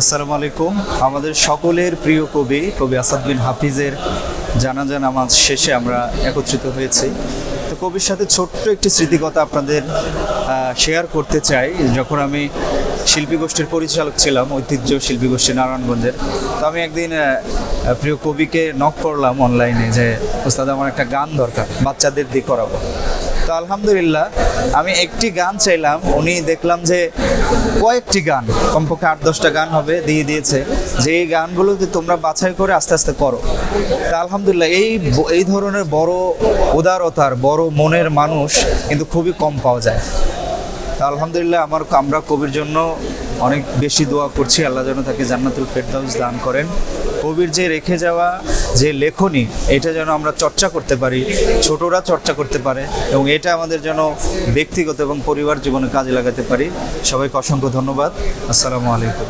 আসসালামু আলাইকুম। আমাদের সকলের প্রিয় কবি আসাদ বিন হাফিজের জানাজা নামাজ শেষে আমরা একত্রিত হয়েছি। তো কবির সাথে ছোট্ট একটি স্মৃতিকথা আপনাদের শেয়ার করতে চাই। যখন আমি শিল্পী গোষ্ঠীর পরিচালক ছিলাম, ঐতিহ্য শিল্পী গোষ্ঠী নারায়ণগঞ্জের, তো আমি একদিন প্রিয় কবিকে নক করলাম অনলাইনে যে ওস্তাদ আমার একটা গান দরকার, বাচ্চাদের দিয়ে করাবো। তো আলহামদুলিল্লাহ আমি একটি গান চাইলাম, উনি দেখলাম যে কয়েকটি গান, কমপক্ষে 8-10টা গান হবে, দিয়ে দিয়েছে যে এই গানগুলো তোমরা বাছাই করে আস্তে আস্তে করো। তা আলহামদুলিল্লাহ এই ধরনের বড় উদারতার, বড় মনের মানুষ কিন্তু খুবই কম পাওয়া যায়। তা আলহামদুলিল্লাহ আমরা কবির জন্য অনেক বেশি দোয়া করছি, আল্লাহ যেন তাকে জান্নাতুল ফেরদাউস দান করেন। কবির যে রেখে যাওয়া যে লেখনী, এটা যেন আমরা চর্চা করতে পারি, ছোটরা চর্চা করতে পারে, এবং এটা আমাদের যেন ব্যক্তিগত এবং পরিবার জীবনে কাজে লাগাতে পারি। সবাইকে অসংখ্য ধন্যবাদ। আসসালামু আলাইকুম।